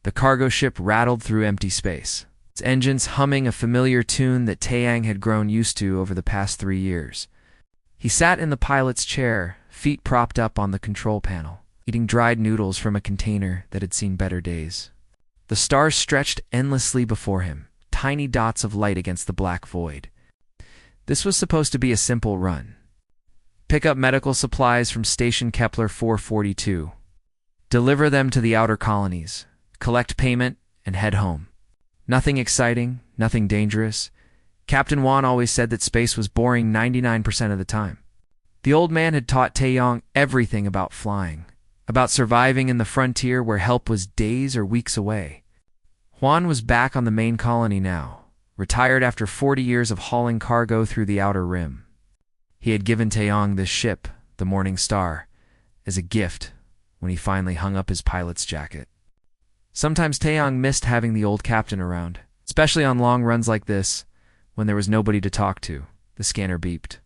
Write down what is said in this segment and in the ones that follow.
The cargo ship rattled through empty space, its engines humming a familiar tune that Taeyang had grown used to over the past 3 years. He sat in the pilot's chair, feet propped up on the control panel, eating dried noodles from a container that had seen better days. The stars stretched endlessly before him, tiny dots of light against the black void. This was supposed to be a simple run. Pick up medical supplies from Station Kepler 442. Deliver them to the outer colonies. Collect payment, and head home. Nothing exciting, nothing dangerous. Captain Wan always said that space was boring 99% of the time. The old man had taught Taeyang everything about flying, about surviving in the frontier where help was days or weeks away. Juan was back on the main colony now, retired after 40 years of hauling cargo through the outer rim. He had given Taeyang this ship, the Morning Star, as a gift when he finally hung up his pilot's jacket. Sometimes Taeyang missed having the old captain around, especially on long runs like this, when there was nobody to talk to. The scanner beeped.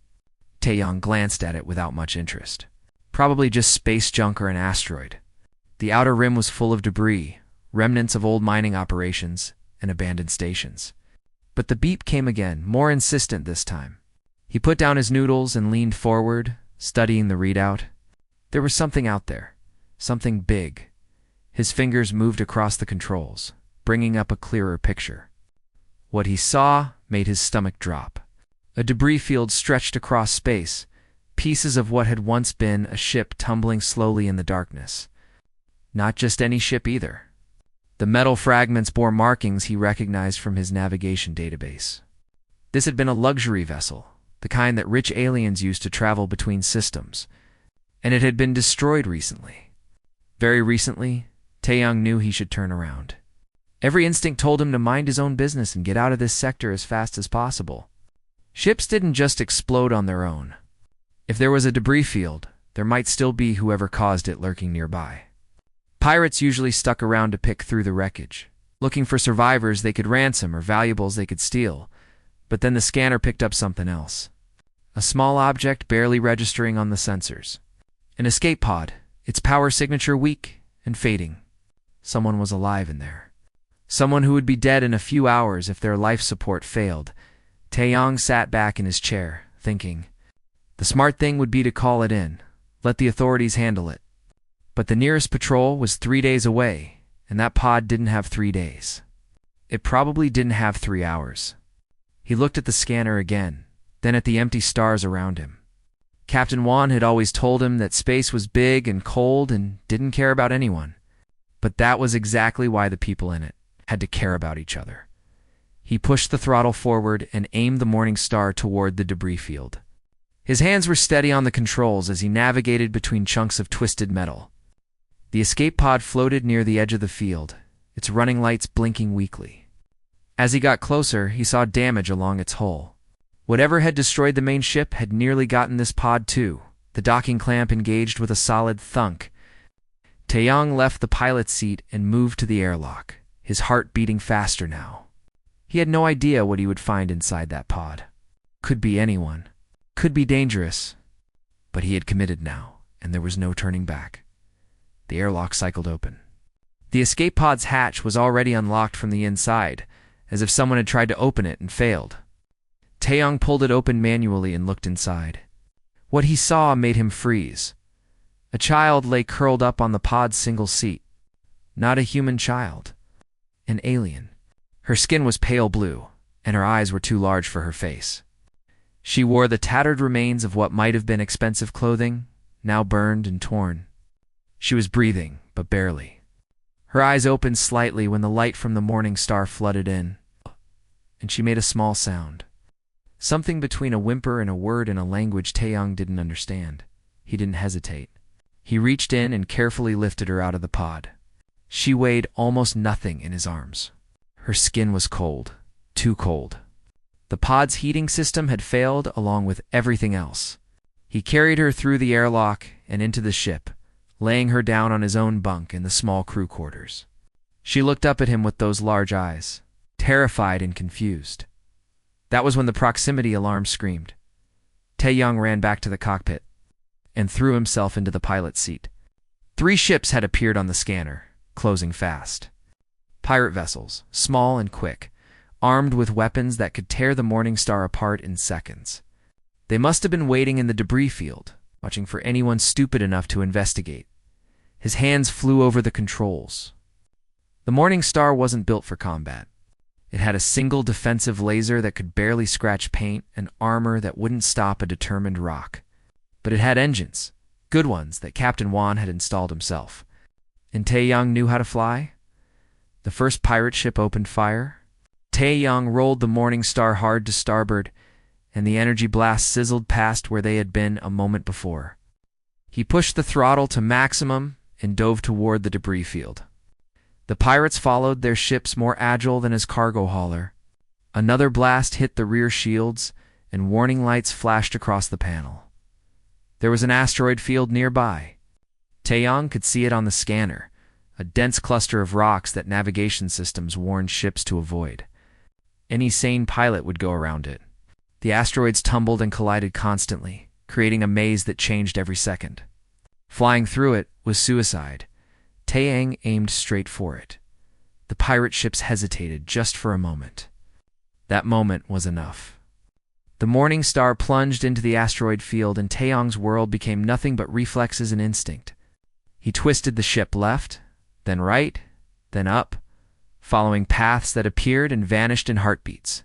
Taeyang glanced at it without much interest. Probably just space junk or an asteroid. The outer rim was full of debris, remnants of old mining operations, and abandoned stations. But the beep came again, more insistent this time. He put down his noodles and leaned forward, studying the readout. There was something out there, something big. His fingers moved across the controls, bringing up a clearer picture. What he saw made his stomach drop. A debris field stretched across space, pieces of what had once been a ship tumbling slowly in the darkness. Not just any ship either. The metal fragments bore markings he recognized from his navigation database. This had been a luxury vessel, the kind that rich aliens used to travel between systems, and it had been destroyed recently. Very recently, Taeyang knew he should turn around. Every instinct told him to mind his own business and get out of this sector as fast as possible. Ships didn't just explode on their own. If there was a debris field, there might still be whoever caused it lurking nearby. Pirates usually stuck around to pick through the wreckage, looking for survivors they could ransom or valuables they could steal, but then the scanner picked up something else. A small object barely registering on the sensors. An escape pod, its power signature weak and fading. Someone was alive in there. Someone who would be dead in a few hours if their life support failed. Taeyang sat back in his chair, thinking. The smart thing would be to call it in, let the authorities handle it. But the nearest patrol was 3 days away, and that pod didn't have 3 days. It probably didn't have 3 hours. He looked at the scanner again, then at the empty stars around him. Captain Wan had always told him that space was big and cold and didn't care about anyone. But that was exactly why the people in it had to care about each other. He pushed the throttle forward and aimed the Morning Star toward the debris field. His hands were steady on the controls as he navigated between chunks of twisted metal. The escape pod floated near the edge of the field, its running lights blinking weakly. As he got closer, he saw damage along its hull. Whatever had destroyed the main ship had nearly gotten this pod too. The docking clamp engaged with a solid thunk. Taeyang left the pilot's seat and moved to the airlock, his heart beating faster now. He had no idea what he would find inside that pod. Could be anyone. Could be dangerous. But he had committed now, and there was no turning back. The airlock cycled open. The escape pod's hatch was already unlocked from the inside, as if someone had tried to open it and failed. Taeyang pulled it open manually and looked inside. What he saw made him freeze. A child lay curled up on the pod's single seat. Not a human child. An alien. Her skin was pale blue, and her eyes were too large for her face. She wore the tattered remains of what might have been expensive clothing, now burned and torn. She was breathing, but barely. Her eyes opened slightly when the light from the Morning Star flooded in, and she made a small sound. Something between a whimper and a word in a language Taeyang didn't understand. He didn't hesitate. He reached in and carefully lifted her out of the pod. She weighed almost nothing in his arms. Her skin was cold, too cold. The pod's heating system had failed along with everything else. He carried her through the airlock and into the ship, laying her down on his own bunk in the small crew quarters. She looked up at him with those large eyes, terrified and confused. That was when the proximity alarm screamed. Taeyang ran back to the cockpit and threw himself into the pilot's seat. 3 ships had appeared on the scanner, closing fast. Pirate vessels, small and quick, armed with weapons that could tear the Morning Star apart in seconds. They must have been waiting in the debris field, watching for anyone stupid enough to investigate. His hands flew over the controls. The Morning Star wasn't built for combat. It had a single defensive laser that could barely scratch paint and armor that wouldn't stop a determined rock. But it had engines, good ones that Captain Juan had installed himself. And Taeyang knew how to fly? The first pirate ship opened fire. Taeyang rolled the Morning Star hard to starboard, and the energy blast sizzled past where they had been a moment before. He pushed the throttle to maximum and dove toward the debris field. The pirates followed, their ships more agile than his cargo hauler. Another blast hit the rear shields, and warning lights flashed across the panel. There was an asteroid field nearby. Taeyang could see it on the scanner, a dense cluster of rocks that navigation systems warned ships to avoid. Any sane pilot would go around it. The asteroids tumbled and collided constantly, creating a maze that changed every second. Flying through it was suicide. Taeyang aimed straight for it. The pirate ships hesitated just for a moment. That moment was enough. The Morning Star plunged into the asteroid field, and Taeyang's world became nothing but reflexes and instinct. He twisted the ship left, then right, then up, following paths that appeared and vanished in heartbeats.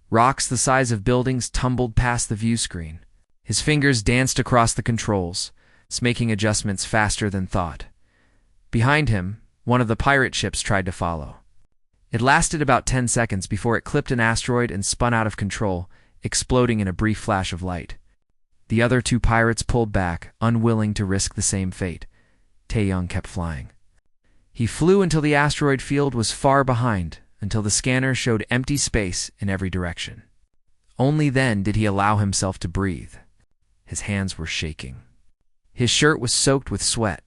Rocks the size of buildings tumbled past the view screen. His fingers danced across the controls, making adjustments faster than thought. Behind him, one of the pirate ships tried to follow. It lasted about 10 seconds before it clipped an asteroid and spun out of control, exploding in a brief flash of light. The other two pirates pulled back, unwilling to risk the same fate. Taeyang kept flying. He flew until the asteroid field was far behind, until the scanner showed empty space in every direction. Only then did he allow himself to breathe. His hands were shaking. His shirt was soaked with sweat,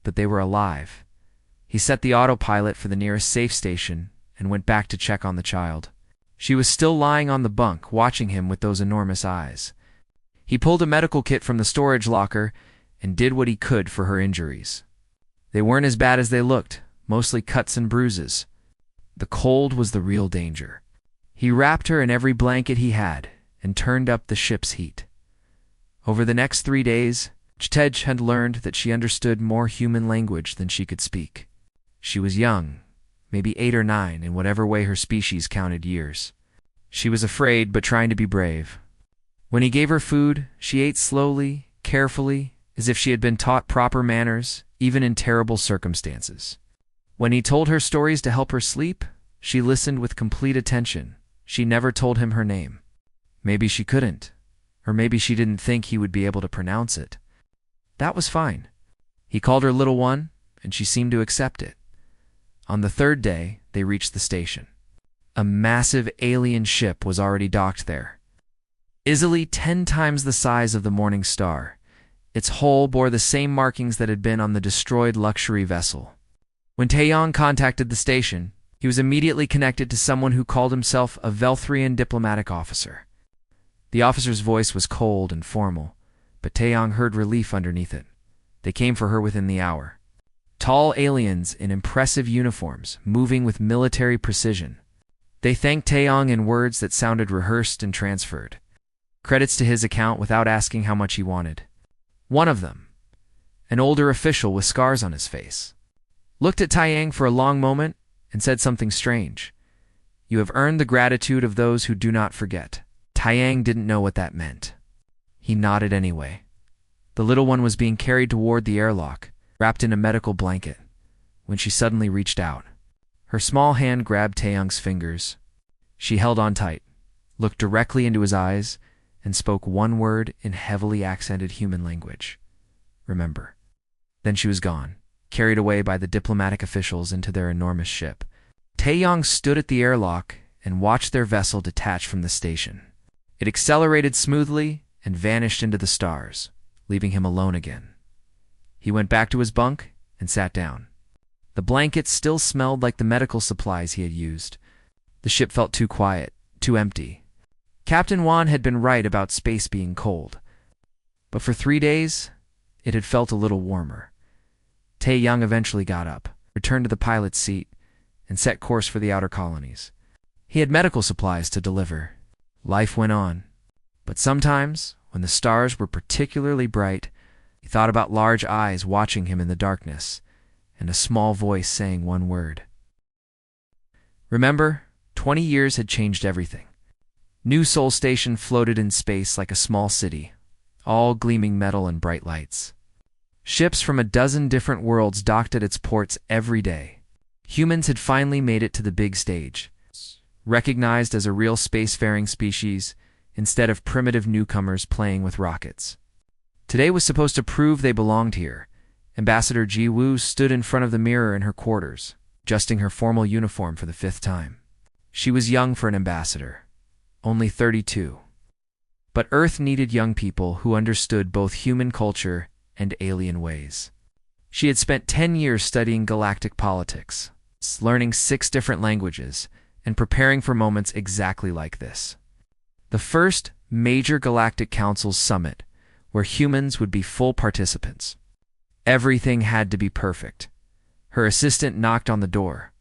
but they were alive. He set the autopilot for the nearest safe station and went back to check on the child. She was still lying on the bunk, watching him with those enormous eyes. He pulled a medical kit from the storage locker and did what he could for her injuries. They weren't as bad as they looked, mostly cuts and bruises. The cold was the real danger. He wrapped her in every blanket he had and turned up the ship's heat. Over the next 3 days, Tej had learned that she understood more human language than she could speak. She was young, maybe 8 or 9 in whatever way her species counted years. She was afraid but trying to be brave. When he gave her food, she ate slowly, carefully, as if she had been taught proper manners, even in terrible circumstances. When he told her stories to help her sleep, she listened with complete attention. She never told him her name. Maybe she couldn't, or maybe she didn't think he would be able to pronounce it. That was fine. He called her little one, and she seemed to accept it. On the 3rd day, they reached the station. A massive alien ship was already docked there. Easily 10 times the size of the Morning Star, its hull bore the same markings that had been on the destroyed luxury vessel. When Taeyang contacted the station, he was immediately connected to someone who called himself a Velthrian diplomatic officer. The officer's voice was cold and formal, but Taeyang heard relief underneath it. They came for her within the hour. Tall aliens in impressive uniforms, moving with military precision. They thanked Taeyang in words that sounded rehearsed and transferred. Credits to his account without asking how much he wanted. One of them, an older official with scars on his face, looked at Taeyang for a long moment and said something strange. "You have earned the gratitude of those who do not forget." Taeyang didn't know what that meant. He nodded anyway. The little one was being carried toward the airlock, wrapped in a medical blanket, when she suddenly reached out. Her small hand grabbed Taeyang's fingers. She held on tight, looked directly into his eyes, and spoke one word in heavily accented human language. "Remember." Then she was gone, carried away by the diplomatic officials into their enormous ship. Taeyang stood at the airlock and watched their vessel detach from the station. It accelerated smoothly and vanished into the stars, leaving him alone again. He went back to his bunk and sat down. The blankets still smelled like the medical supplies he had used. The ship felt too quiet, too empty. Captain Juan had been right about space being cold. But for 3 days, it had felt a little warmer. Taeyang eventually got up, returned to the pilot's seat, and set course for the outer colonies. He had medical supplies to deliver. Life went on. But sometimes, when the stars were particularly bright, he thought about large eyes watching him in the darkness, and a small voice saying one word. Remember, 20 years had changed everything. New Sol Station floated in space like a small city, all gleaming metal and bright lights. Ships from a dozen different worlds docked at its ports every day. Humans had finally made it to the big stage, recognized as a real spacefaring species instead of primitive newcomers playing with rockets. Today was supposed to prove they belonged here. Ambassador Ji Woo stood in front of the mirror in her quarters, adjusting her formal uniform for the 5th time. She was young for an ambassador, only 32. But Earth needed young people who understood both human culture and alien ways. She had spent 10 years studying galactic politics, learning 6 different languages, and preparing for moments exactly like this. The first major Galactic Council's summit, where humans would be full participants. Everything had to be perfect. Her assistant knocked on the door.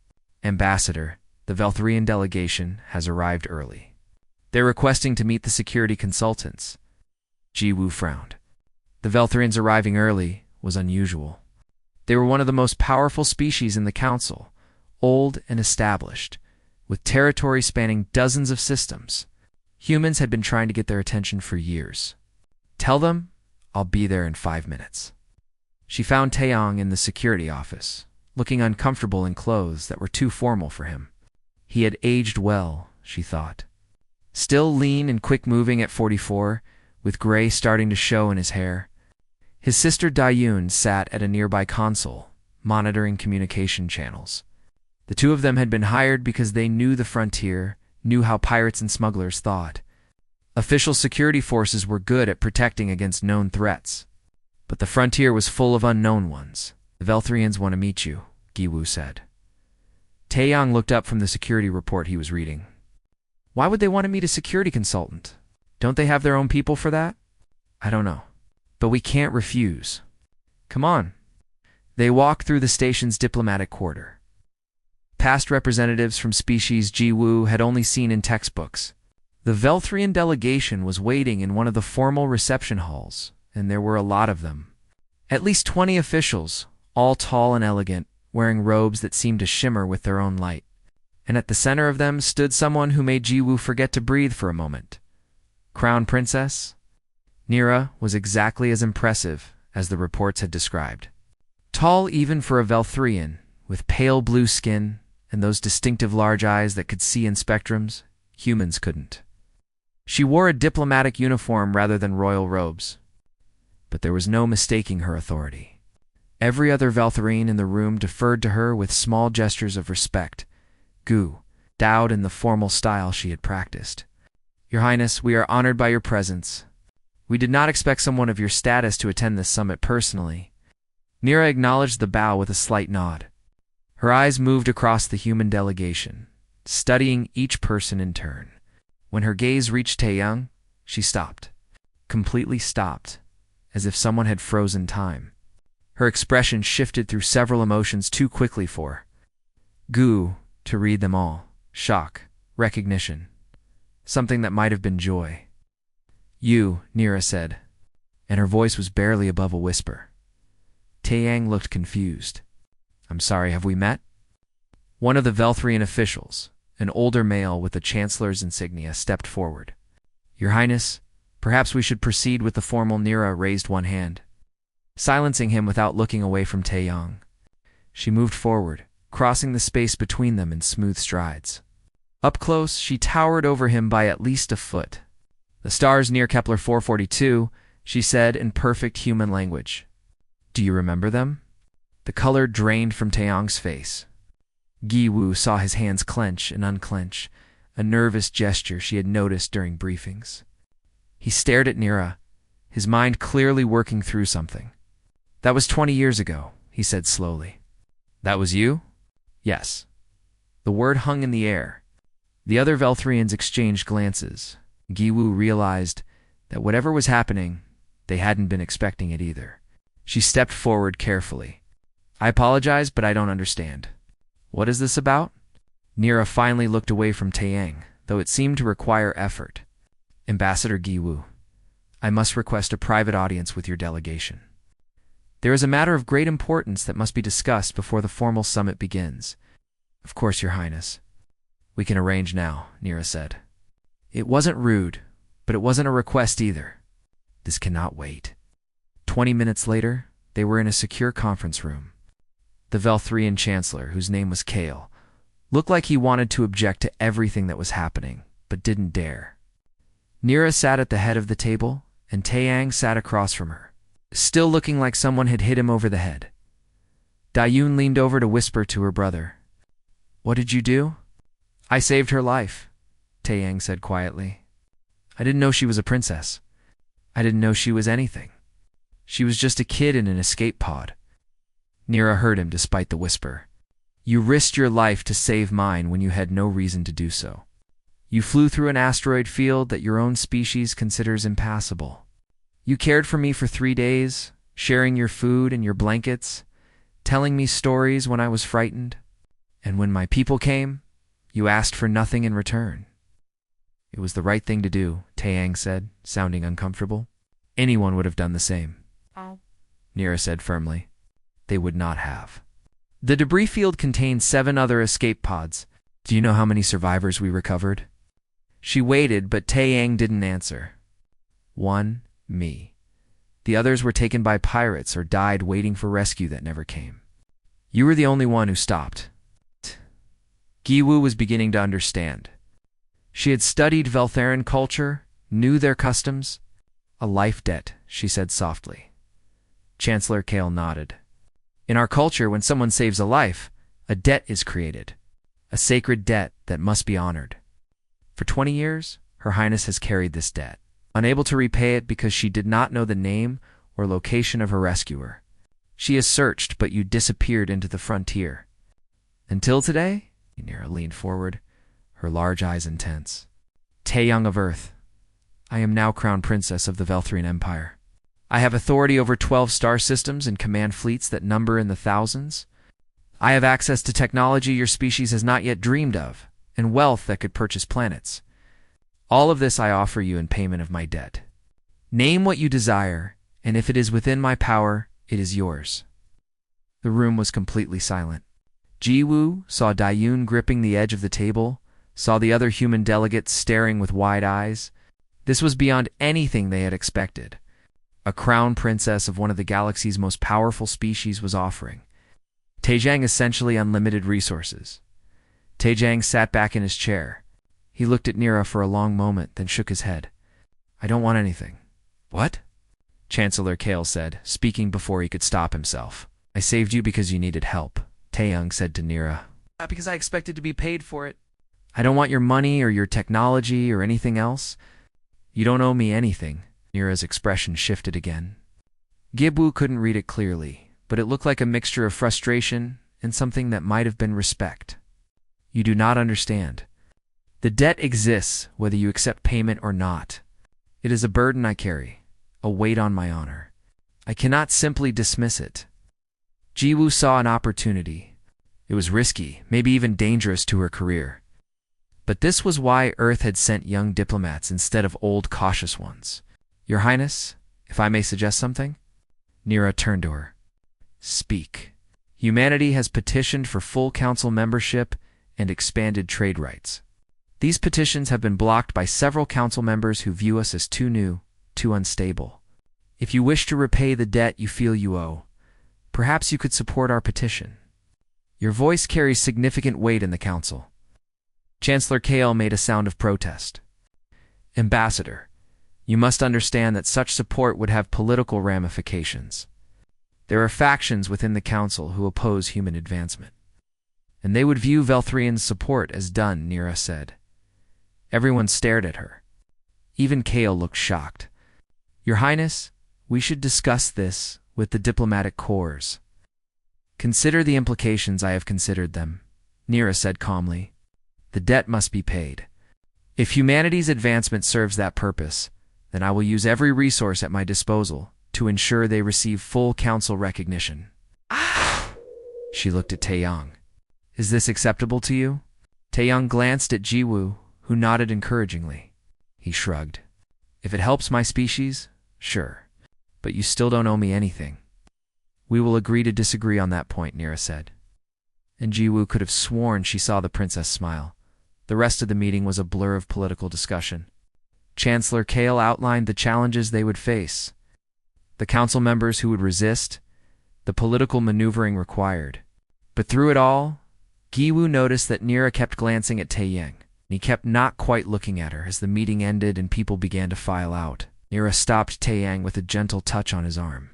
Ambassador, the Veltharian delegation has arrived early. They're requesting to meet the security consultants. Ji Woo frowned. The Veltharians arriving early was unusual. They were one of the most powerful species in the council, old and established, with territory spanning dozens of systems. Humans had been trying to get their attention for years. Tell them I'll be there in 5 minutes. She found Taeyong in the security office, looking uncomfortable in clothes that were too formal for him. He had aged well, she thought. Still lean and quick-moving at 44, with gray starting to show in his hair. His sister Dayun sat at a nearby console, monitoring communication channels. The two of them had been hired because they knew the frontier, knew how pirates and smugglers thought. Official security forces were good at protecting against known threats. But the frontier was full of unknown ones. The Veltharians want to meet you, Ji Woo said. Taeyong looked up from the security report he was reading. Why would they want to meet a security consultant? Don't they have their own people for that? I don't know. But we can't refuse. Come on. They walked through the station's diplomatic quarter. Past representatives from species Ji Woo had only seen in textbooks. The Veltharian delegation was waiting in one of the formal reception halls, and there were a lot of them. At least 20 officials, all tall and elegant, wearing robes that seemed to shimmer with their own light. And at the center of them stood someone who made Ji Woo forget to breathe for a moment. Crown Princess? Nira was exactly as impressive as the reports had described. Tall even for a Veltharian, with pale blue skin and those distinctive large eyes that could see in spectrums, humans couldn't. She wore a diplomatic uniform rather than royal robes. But there was no mistaking her authority. Every other Veltharian in the room deferred to her with small gestures of respect. Gu bowed in the formal style she had practiced. Your Highness, we are honored by your presence. We did not expect someone of your status to attend this summit personally. Nira acknowledged the bow with a slight nod. Her eyes moved across the human delegation, studying each person in turn. When her gaze reached Taeyong, she stopped. Completely stopped, as if someone had frozen time. Her expression shifted through several emotions too quickly for Gu to read them all. Shock, recognition, something that might have been joy. You, Nira said, and her voice was barely above a whisper. Taeyong looked confused. I'm sorry, have we met? One of the Veltharian officials, an older male with the Chancellor's insignia, stepped forward. Your Highness, perhaps we should proceed with the formal. Nira raised one hand, silencing him without looking away from Taeyong. She moved forward, crossing the space between them in smooth strides. Up close, she towered over him by at least a foot. The stars near Kepler 442, she said in perfect human language. Do you remember them? The color drained from Taeyong's face. Ji Woo saw his hands clench and unclench, a nervous gesture she had noticed during briefings. He stared at Nira, his mind clearly working through something. That was 20 years ago, he said slowly. That was you? Yes. The word hung in the air. The other Veltharians exchanged glances. Ji Woo realized that whatever was happening, they hadn't been expecting it either. She stepped forward carefully. I apologize, but I don't understand. What is this about? Nira finally looked away from Taeyang, though it seemed to require effort. Ambassador Giwu, I must request a private audience with your delegation. There is a matter of great importance that must be discussed before the formal summit begins. Of course, Your Highness. We can arrange now, Nira said. It wasn't rude, but it wasn't a request either. This cannot wait. 20 minutes later, they were in a secure conference room. The Velthrian Chancellor, whose name was Kale, looked like he wanted to object to everything that was happening, but didn't dare. Nira sat at the head of the table, and Taeyang sat across from her, still looking like someone had hit him over the head. Dayun leaned over to whisper to her brother. What did you do? I saved her life, Taeyang said quietly. I didn't know she was a princess. I didn't know she was anything. She was just a kid in an escape pod. Nira heard him despite the whisper. You risked your life to save mine when you had no reason to do so. You flew through an asteroid field that your own species considers impassable. You cared for me for 3 days, sharing your food and your blankets, telling me stories when I was frightened. And when my people came, you asked for nothing in return. It was the right thing to do, Taeyang said, sounding uncomfortable. Anyone would have done the same. Nira said firmly. They would not have. The debris field contained 7 other escape pods. Do you know how many survivors we recovered? She waited, but Taeyang didn't answer. 1, me. The others were taken by pirates or died waiting for rescue that never came. You were the only one who stopped. Giwu was beginning to understand. She had studied Veltharan culture, knew their customs. A life debt, she said softly. Chancellor Kale nodded. In our culture, when someone saves a life, a debt is created, a sacred debt that must be honored. For 20 years, Her Highness has carried this debt, unable to repay it because she did not know the name or location of her rescuer. She has searched, but you disappeared into the frontier. Until today? Nira leaned forward, her large eyes intense. Taeyang of Earth, I am now Crown Princess of the Velthrian Empire. I have authority over 12 star systems and command fleets that number in the thousands. I have access to technology your species has not yet dreamed of, and wealth that could purchase planets. All of this I offer you in payment of my debt. Name what you desire, and if it is within my power, it is yours. The room was completely silent. Jiwoo saw Dayun gripping the edge of the table, saw the other human delegates staring with wide eyes. This was beyond anything they had expected. A crown princess of one of the galaxy's most powerful species was offering Taeyang essentially unlimited resources. Taeyang sat back in his chair. He looked at Nira for a long moment, then shook his head. I don't want anything. What? Chancellor Kale said, speaking before he could stop himself. I saved you because you needed help, Taeyang said to Nira. Not because I expected to be paid for it. I don't want your money or your technology or anything else. You don't owe me anything. Nira's expression shifted again. Gibu couldn't read it clearly, but it looked like a mixture of frustration and something that might have been respect. You do not understand. The debt exists whether you accept payment or not. It is a burden I carry, a weight on my honor. I cannot simply dismiss it. Jiwoo saw an opportunity. It was risky, maybe even dangerous to her career. But this was why Earth had sent young diplomats instead of old, cautious ones. Your Highness, if I may suggest something? Nira turned to her. Speak. Humanity has petitioned for full council membership and expanded trade rights. These petitions have been blocked by several council members who view us as too new, too unstable. If you wish to repay the debt you feel you owe, perhaps you could support our petition. Your voice carries significant weight in the council. Chancellor Kale made a sound of protest. Ambassador, you must understand that such support would have political ramifications. There are factions within the council who oppose human advancement. And they would view Velthrian's support as done, Nira said. Everyone stared at her. Even Kale looked shocked. Your Highness, we should discuss this with the diplomatic corps. Consider the implications I have considered them, Nira said calmly. The debt must be paid. If humanity's advancement serves that purpose, then I will use every resource at my disposal to ensure they receive full council recognition. She looked at Taeyang. Is this acceptable to you? Taeyang glanced at Jiwoo, who nodded encouragingly. He shrugged. If it helps my species, sure. But you still don't owe me anything. We will agree to disagree on that point, Nira said. And Jiwoo could have sworn she saw the princess smile. The rest of the meeting was a blur of political discussion. Chancellor Kale outlined the challenges they would face, the council members who would resist, the political maneuvering required. But through it all, Giwoo noticed that Nira kept glancing at Taeyang, and he kept not quite looking at her as the meeting ended and people began to file out. Nira stopped Taeyang with a gentle touch on his arm.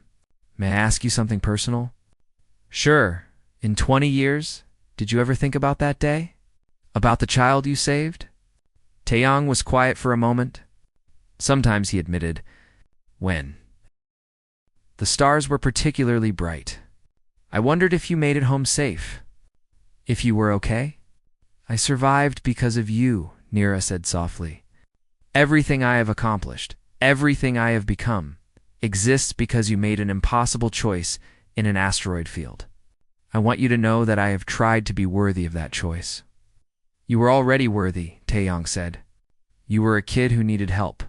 May I ask you something personal? Sure. In 20 years, did you ever think about that day? About the child you saved? Taeyang was quiet for a moment. Sometimes, he admitted. When? The stars were particularly bright. I wondered if you made it home safe. If you were okay? I survived because of you, Nira said softly. Everything I have accomplished, everything I have become, exists because you made an impossible choice in an asteroid field. I want you to know that I have tried to be worthy of that choice. You were already worthy, Taeyang said. You were a kid who needed help.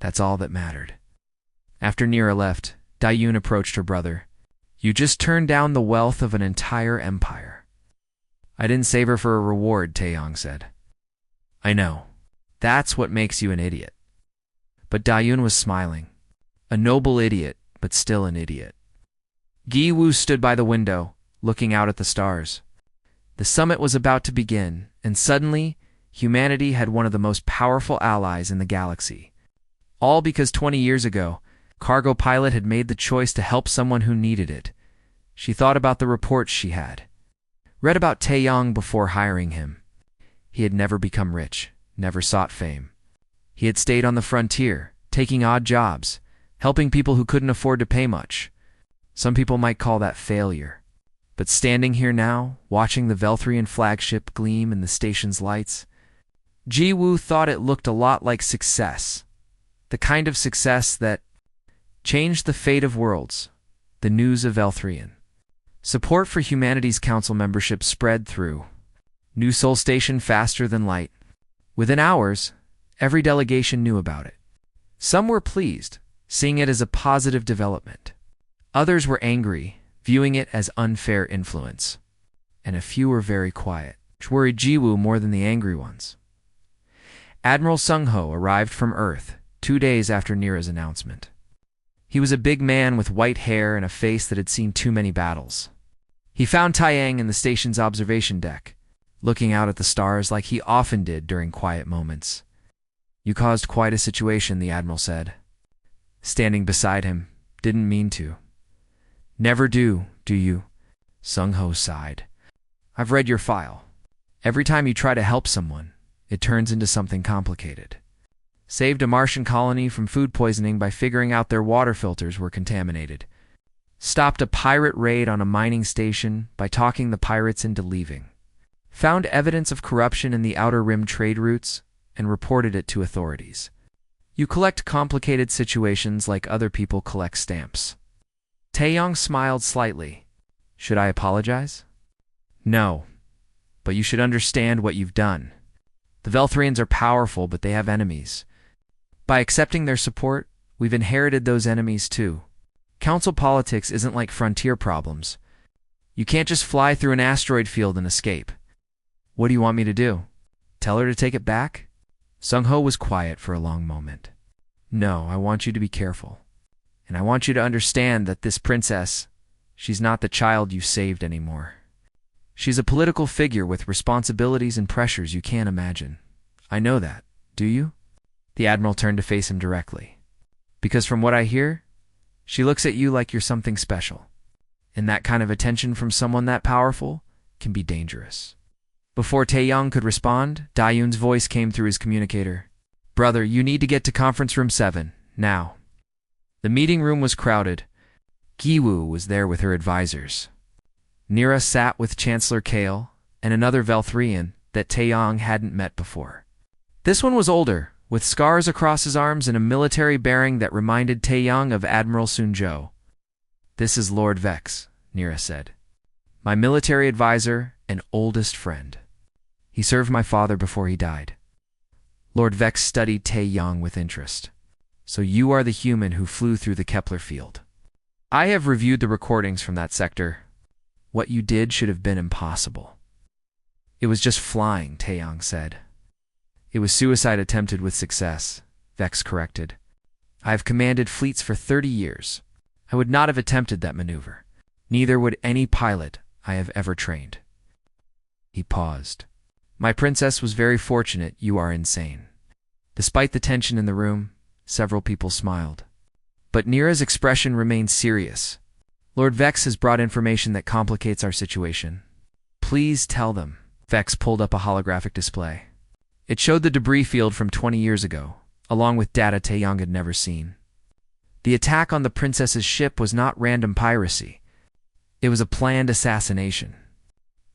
That's all that mattered. After Nira left, Dayun approached her brother. You just turned down the wealth of an entire empire. I didn't save her for a reward, Taeyang said. I know. That's what makes you an idiot. But Dayun was smiling. A noble idiot, but still an idiot. Giwoo stood by the window, looking out at the stars. The summit was about to begin, and suddenly, humanity had one of the most powerful allies in the galaxy. All because 20 years ago, Cargo Pilot had made the choice to help someone who needed it. She thought about the reports she had. Read about Taeyang before hiring him. He had never become rich, never sought fame. He had stayed on the frontier, taking odd jobs, helping people who couldn't afford to pay much. Some people might call that failure. But standing here now, watching the Velthrian flagship gleam in the station's lights, Jiwoo thought it looked a lot like success. The kind of success that changed the fate of worlds, the news of Velthrian. Support for humanity's council membership spread through New Sol Station faster than light. Within hours, every delegation knew about it. Some were pleased, seeing it as a positive development. Others were angry, viewing it as unfair influence. And a few were very quiet, which worried Jiwoo more than the angry ones. Admiral Sung-ho arrived from Earth 2 days after Nira's announcement. He was a big man with white hair and a face that had seen too many battles. He found Taeyang in the station's observation deck, looking out at the stars like he often did during quiet moments. You caused quite a situation, the Admiral said. Standing beside him, didn't mean to. Never do you? Sung-ho sighed. I've read your file. Every time you try to help someone, it turns into something complicated. Saved a Martian colony from food poisoning by figuring out their water filters were contaminated. Stopped a pirate raid on a mining station by talking the pirates into leaving. Found evidence of corruption in the Outer Rim trade routes and reported it to authorities. You collect complicated situations like other people collect stamps. Taeyang smiled slightly. Should I apologize? No, but you should understand what you've done. The Velthrians are powerful, but they have enemies. By accepting their support, we've inherited those enemies too. Council politics isn't like frontier problems. You can't just fly through an asteroid field and escape. What do you want me to do? Tell her to take it back? Sung-ho was quiet for a long moment. No, I want you to be careful. And I want you to understand that this princess, she's not the child you saved anymore. She's a political figure with responsibilities and pressures you can't imagine. I know that. Do you? The Admiral turned to face him directly. Because from what I hear, she looks at you like you're something special. And that kind of attention from someone that powerful can be dangerous. Before Taeyang could respond, Dayun's voice came through his communicator. Brother, you need to get to conference room 7, now. The meeting room was crowded. Giwoo was there with her advisors. Nira sat with Chancellor Kale and another Velthrian that Taeyang hadn't met before. This one was older, with scars across his arms and a military bearing that reminded Taeyang of Admiral Sunjo. This is Lord Vex, Nira said. My military advisor and oldest friend. He served my father before he died. Lord Vex studied Tae-Yong with interest. So you are the human who flew through the Kepler field. I have reviewed the recordings from that sector. What you did should have been impossible. It was just flying, Tae-Yong said. It was suicide attempted with success, Vex corrected. I have commanded fleets for 30 years. I would not have attempted that maneuver. Neither would any pilot I have ever trained. He paused. My princess was very fortunate. You are insane. Despite the tension in the room, several people smiled. But Nira's expression remained serious. Lord Vex has brought information that complicates our situation. Please tell them. Vex pulled up a holographic display. It showed the debris field from 20 years ago, along with data Tae-Yong had never seen. The attack on the princess's ship was not random piracy. It was a planned assassination.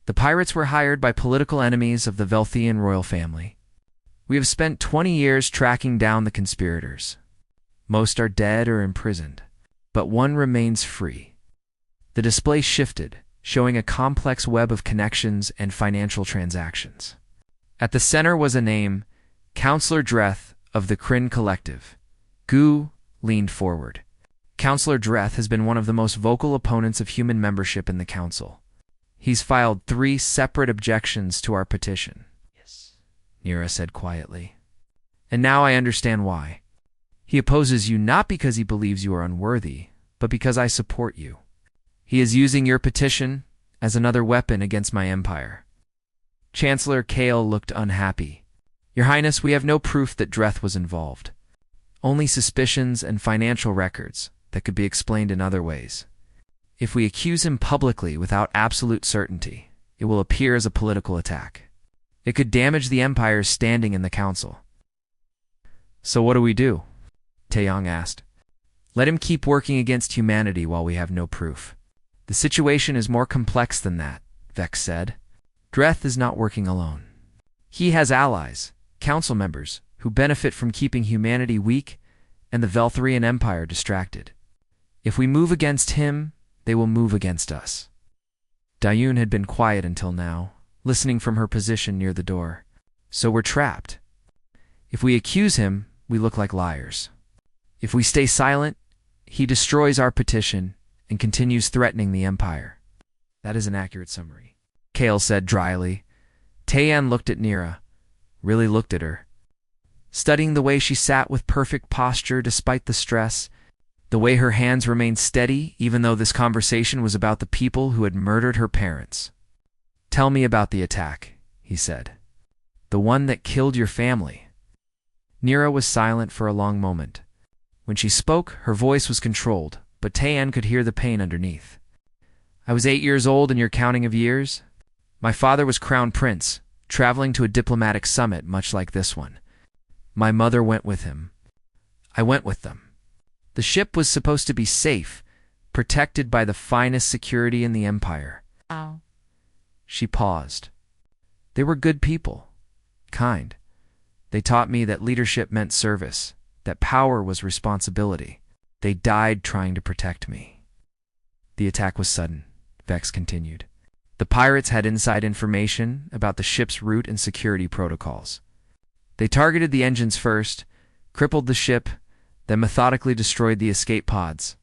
The pirates were hired by political enemies of the Velthian royal family. We have spent 20 years tracking down the conspirators. Most are dead or imprisoned, but one remains free. The display shifted, showing a complex web of connections and financial transactions. At the center was a name, Counselor Dreth of the Kryn Collective. Gu leaned forward. Counselor Dreth has been one of the most vocal opponents of human membership in the Council. He's filed 3 separate objections to our petition. Yes, Nira said quietly. And now I understand why. He opposes you not because he believes you are unworthy, but because I support you. He is using your petition as another weapon against my empire. Chancellor Kale looked unhappy. Your Highness, we have no proof that Dreth was involved. Only suspicions and financial records that could be explained in other ways. If we accuse him publicly without absolute certainty, it will appear as a political attack. It could damage the Empire's standing in the Council. So what do we do? Tae-Yong asked. Let him keep working against humanity while we have no proof. The situation is more complex than that, Vex said. Dreth is not working alone. He has allies, council members, who benefit from keeping humanity weak and the Veltharian Empire distracted. If we move against him, they will move against us. Dayun had been quiet until now, listening from her position near the door. So we're trapped. If we accuse him, we look like liars. If we stay silent, he destroys our petition and continues threatening the Empire. That is an accurate summary, Kale said dryly. Tae-Yan looked at Nira, really looked at her. Studying the way she sat with perfect posture despite the stress, the way her hands remained steady even though this conversation was about the people who had murdered her parents. Tell me about the attack, he said. The one that killed your family. Nira was silent for a long moment. When she spoke, her voice was controlled, but Tae-Yan could hear the pain underneath. I was 8 years old in your counting of years. My father was crown prince, traveling to a diplomatic summit much like this one. My mother went with him. I went with them. The ship was supposed to be safe, protected by the finest security in the Empire. Oh. She paused. They were good people, kind. They taught me that leadership meant service, that power was responsibility. They died trying to protect me. The attack was sudden, Vex continued. The pirates had inside information about the ship's route and security protocols. They targeted the engines first, crippled the ship, then methodically destroyed the escape pods.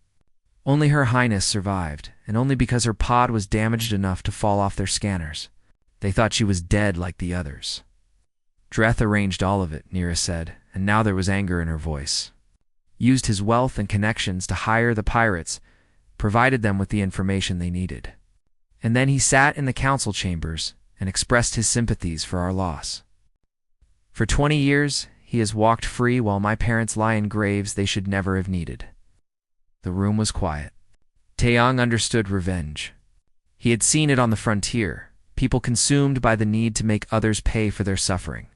Only Her Highness survived, and only because her pod was damaged enough to fall off their scanners. They thought she was dead like the others. Dreth arranged all of it, Nira said, and now there was anger in her voice. Used his wealth and connections to hire the pirates, provided them with the information they needed. And then he sat in the council chambers and expressed his sympathies for our loss. For 20 years, he has walked free while my parents lie in graves they should never have needed. The room was quiet. Tae-Yong understood revenge. He had seen it on the frontier, people consumed by the need to make others pay for their suffering.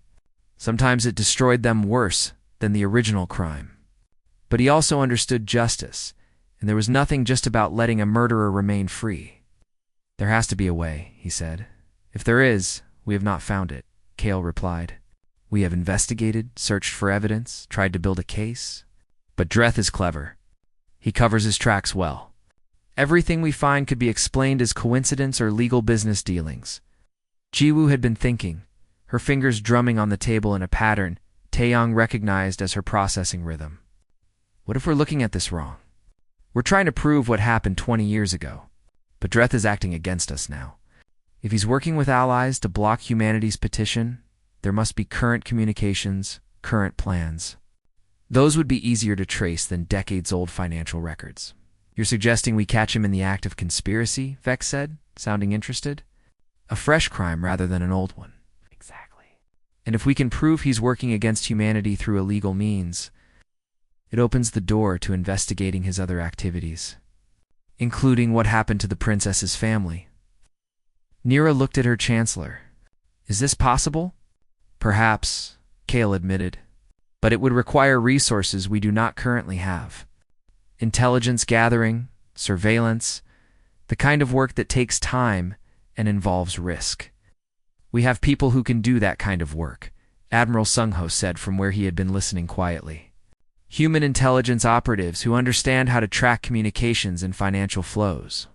Sometimes it destroyed them worse than the original crime. But he also understood justice, and there was nothing just about letting a murderer remain free. There has to be a way, he said. If there is, we have not found it, Kale replied. We have investigated, searched for evidence, tried to build a case. But Dreth is clever. He covers his tracks well. Everything we find could be explained as coincidence or legal business dealings. Jiwoo had been thinking. her fingers drumming on the table in a pattern Taeyang recognized as her processing rhythm. What if we're looking at this wrong? We're trying to prove what happened 20 years ago, but Dreth is acting against us now. If he's working with allies to block humanity's petition, there must be current communications, current plans. Those would be easier to trace than decades-old financial records. You're suggesting we catch him in the act of conspiracy, Vex said, sounding interested. A fresh crime rather than an old one. Exactly. And if we can prove he's working against humanity through illegal means, it opens the door to investigating his other activities, including what happened to the princess's family. Nira looked at her chancellor. Is this possible? Perhaps, Kale admitted, but it would require resources we do not currently have. Intelligence gathering, surveillance, the kind of work that takes time and involves risk. We have people who can do that kind of work, Admiral Sungho said from where he had been listening quietly. Human intelligence operatives who understand how to track communications and financial flows.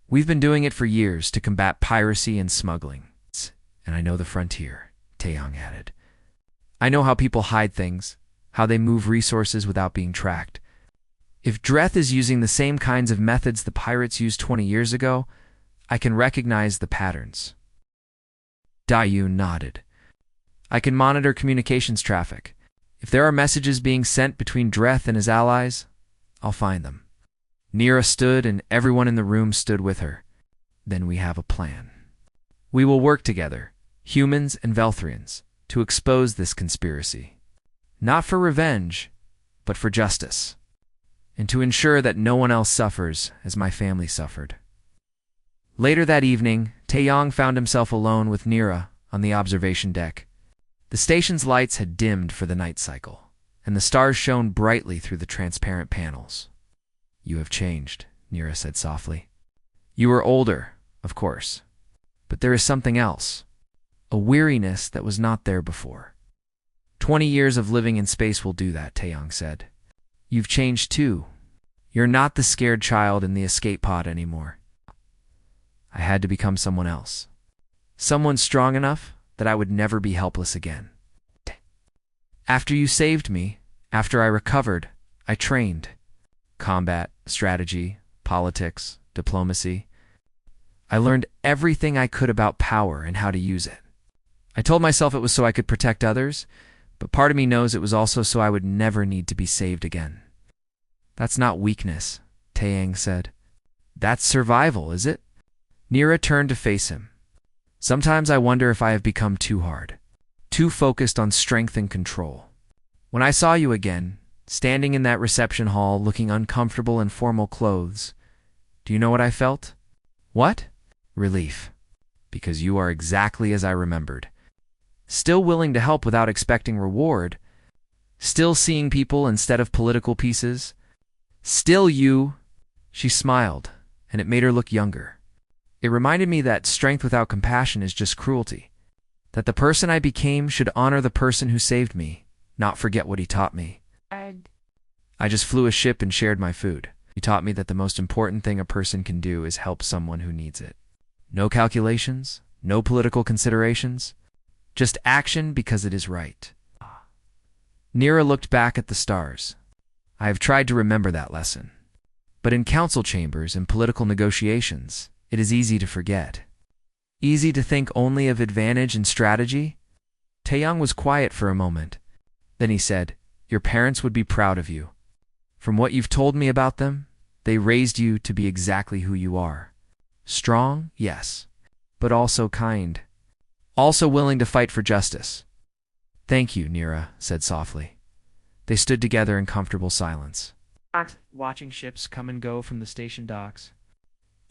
We've been doing it for years to combat piracy and smuggling. And I know the frontier, Taeyang added. I know how people hide things, how they move resources without being tracked. If Dreth is using the same kinds of methods the pirates used 20 years ago, I can recognize the patterns. Daiyun nodded. I can monitor communications traffic. If there are messages being sent between Dreth and his allies, I'll find them. Nira stood and everyone in the room stood with her. Then we have a plan. We will work together, humans and Velthrians, to expose this conspiracy. Not for revenge, but for justice. And to ensure that no one else suffers as my family suffered. Later that evening, Taeyang found himself alone with Nira on the observation deck. The station's lights had dimmed for the night cycle, and the stars shone brightly through the transparent panels. You have changed, Nira said softly. You are older, of course, but there is something else, a weariness that was not there before. 20 years of living in space will do that, Taeyang said. You've changed too. You're not the scared child in the escape pod anymore. I had to become someone else. Someone strong enough that I would never be helpless again. After you saved me, after I recovered, I trained. Combat, strategy, politics, diplomacy. I learned everything I could about power and how to use it. I told myself it was so I could protect others, but part of me knows it was also so I would never need to be saved again. That's not weakness, Taeyang said. That's survival, is it? Nira turned to face him. Sometimes I wonder if I have become too hard, too focused on strength and control. When I saw you again, standing in that reception hall looking uncomfortable in formal clothes, do you know what I felt? What? Relief. Because you are exactly as I remembered. Still willing to help without expecting reward. Still seeing people instead of political pieces. Still you. She smiled, and it made her look younger. It reminded me that strength without compassion is just cruelty. That the person I became should honor the person who saved me, not forget what he taught me. I just flew a ship and shared my food. He taught me that the most important thing a person can do is help someone who needs it. No calculations, no political considerations, just action because it is right. Nira looked back at the stars. I have tried to remember that lesson. But in council chambers and political negotiations, it is easy to forget. Easy to think only of advantage and strategy? Taeyang was quiet for a moment. Then he said, Your parents would be proud of you. From what you've told me about them, they raised you to be exactly who you are. Strong, yes, but also kind. Also willing to fight for justice. Thank you, Nira said softly. They stood together in comfortable silence, watching ships come and go from the station docks.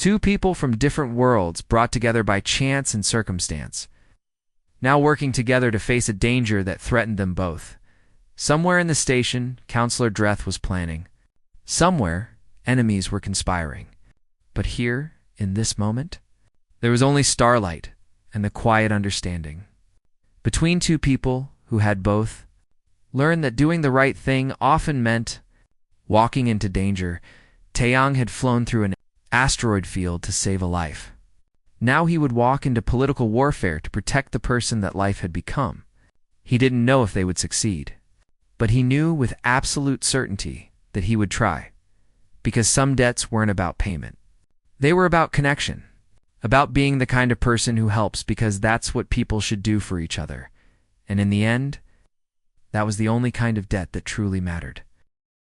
Two people from different worlds brought together by chance and circumstance, now working together to face a danger that threatened them both. Somewhere in the station, Counselor Dreth was planning. Somewhere, enemies were conspiring. But here, in this moment, there was only starlight and the quiet understanding. Between two people who had both learned that doing the right thing often meant walking into danger, Taeyang had flown through an asteroid field to save a life. Now he would walk into political warfare to protect the person that life had become. He didn't know if they would succeed, but he knew with absolute certainty that he would try, because some debts weren't about payment. They were about connection, about being the kind of person who helps because that's what people should do for each other. And in the end, that was the only kind of debt that truly mattered.